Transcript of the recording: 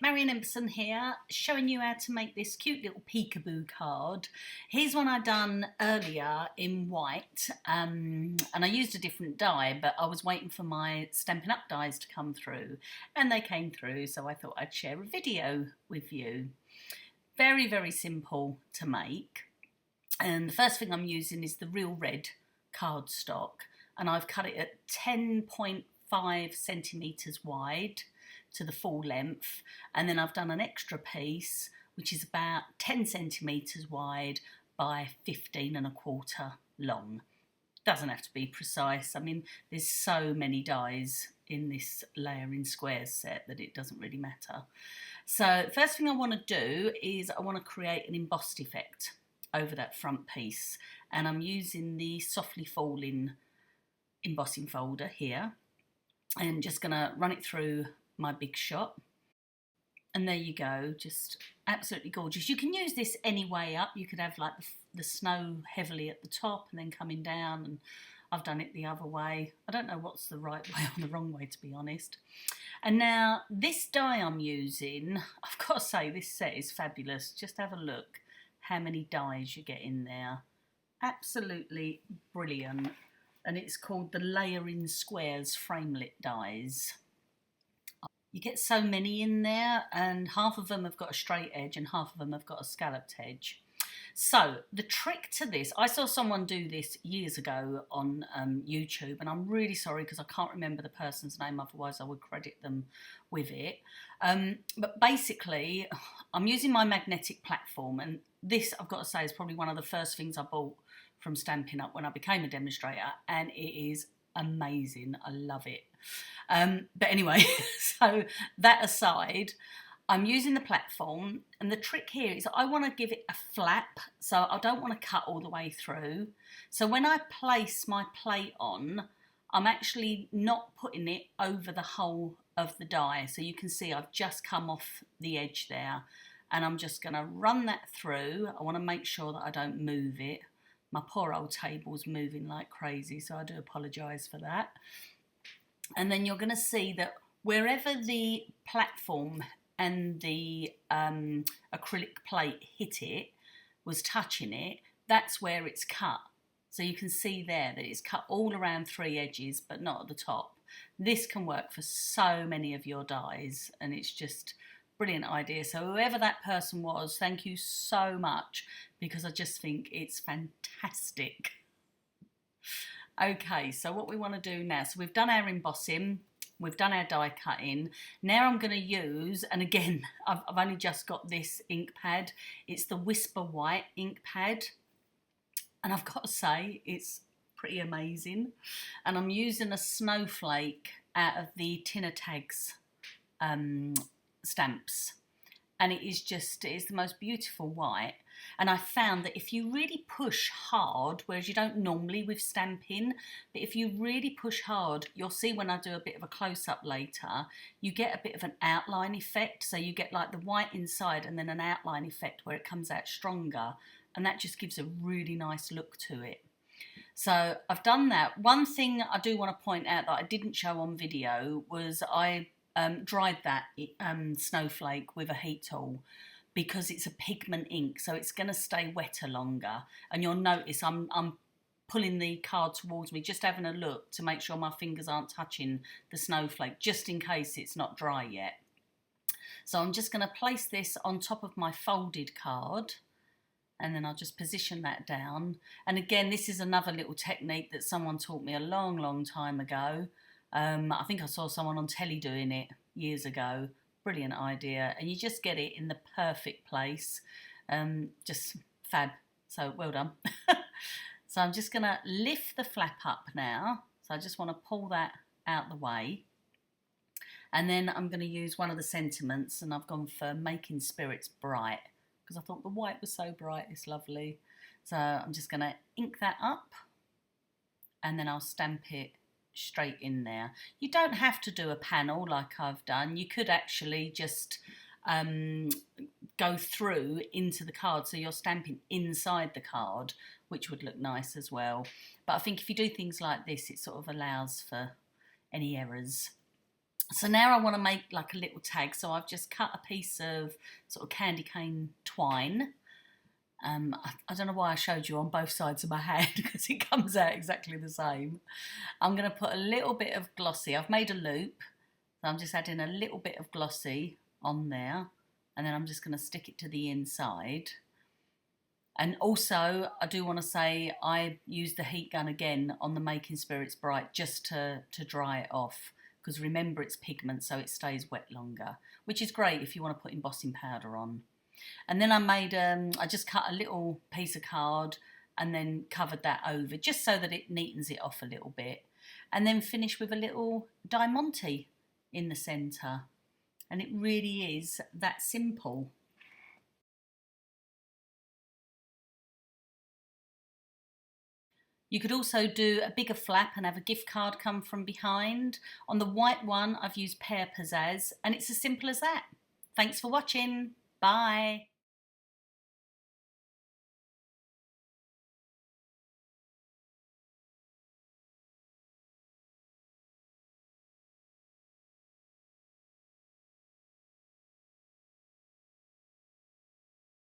Marion Emberson here, showing you how to make this cute little peekaboo card. Here's one I done earlier in white, and I used a different die, but I was waiting for my Stampin' Up dies to come through, and they came through, so I thought I'd share a video with you. Very, very simple to make. And the first thing I'm using is the Real Red cardstock, and I've cut it at 10.5 centimetres wide to the full length, and then I've done an extra piece which is about 10 centimetres wide by 15.25 long. Doesn't have to be precise. I mean, there's so many dies in this layering squares set that it doesn't really matter. So first thing I want to do is I want to create an embossed effect over that front piece, and I'm using the softly falling embossing folder here and just going to run it through my big shot, and there you go, just absolutely gorgeous. You can use this any way up. You could have like the snow heavily at the top and then coming down, and I've done it the other way. I don't know what's the right way or the wrong way, to be honest. And now this die I'm using, I've got to say this set is fabulous. Just have a look how many dies you get in there. Absolutely brilliant. And it's called the Layering Squares Framelit dies. You get so many in there, and half of them have got a straight edge and half of them have got a scalloped edge. So the trick to this, I saw someone do this years ago on YouTube, and I'm really sorry because I can't remember the person's name, otherwise I would credit them with it. But basically, I'm using my magnetic platform, and this, I've got to say, is probably one of the first things I bought from Stampin' Up when I became a demonstrator, and it is amazing. I love it. But anyway, so that aside, I'm using the platform, and the trick here is I want to give it a flap, so I don't want to cut all the way through. So when I place my plate on, I'm actually not putting it over the whole of the die. So you can see I've just come off the edge there, and I'm just going to run that through. I want to make sure that I don't move it. My poor old table's moving like crazy, so I do apologise for that. And then you're going to see that wherever the platform and the acrylic plate hit it, was touching it, that's where it's cut. So you can see there that it's cut all around three edges, but not at the top. This can work for so many of your dies, and it's just brilliant idea. So whoever that person was, thank you so much, because I just think it's fantastic. Okay, so what we want to do now, so we've done our embossing, we've done our die cutting. Now I'm going to use, and again, I've only just got this ink pad. It's the Whisper White ink pad, and I've got to say it's pretty amazing. And I'm using a snowflake out of the Tinner Tags stamps, and it is the most beautiful white. And I found that if you really push hard, whereas you don't normally with Stampin', but if you really push hard, you'll see when I do a bit of a close-up later, you get a bit of an outline effect. So you get like the white inside and then an outline effect where it comes out stronger, and that just gives a really nice look to it. So I've done that. One thing I do want to point out that I didn't show on video was I dried that snowflake with a heat tool, because it's a pigment ink, so it's going to stay wetter longer. And you'll notice I'm pulling the card towards me, just having a look to make sure my fingers aren't touching the snowflake, just in case it's not dry yet. So I'm just going to place this on top of my folded card, and then I'll just position that down. And again, this is another little technique that someone taught me a long, long time ago. I think I saw someone on telly doing it years ago. Brilliant idea, and you just get it in the perfect place. Just fab. So well done. So I'm just going to lift the flap up now. So I just want to pull that out the way, and then I'm going to use one of the sentiments, and I've gone for Making Spirits Bright because I thought the white was so bright. It's lovely. So I'm just going to ink that up, and then I'll stamp it straight in there. You don't have to do a panel like I've done. You could actually just go through into the card, so you're stamping inside the card, which would look nice as well. But I think if you do things like this, it sort of allows for any errors. So now I want to make like a little tag. So I've just cut a piece of sort of candy cane twine. I don't know why I showed you on both sides of my hand because it comes out exactly the same. I'm going to put a little bit of glossy. I've made a loop, so I'm just adding a little bit of glossy on there, and then I'm just going to stick it to the inside. And also, I do want to say I used the heat gun again on the Making Spirits Bright just to dry it off, because remember it's pigment, so it stays wet longer, which is great if you want to put embossing powder on. And then I just cut a little piece of card and then covered that over just so that it neatens it off a little bit. And then finish with a little diamante in the centre. And it really is that simple. You could also do a bigger flap and have a gift card come from behind. On the white one, I've used pear pizzazz, and it's as simple as that. Thanks for watching. Bye.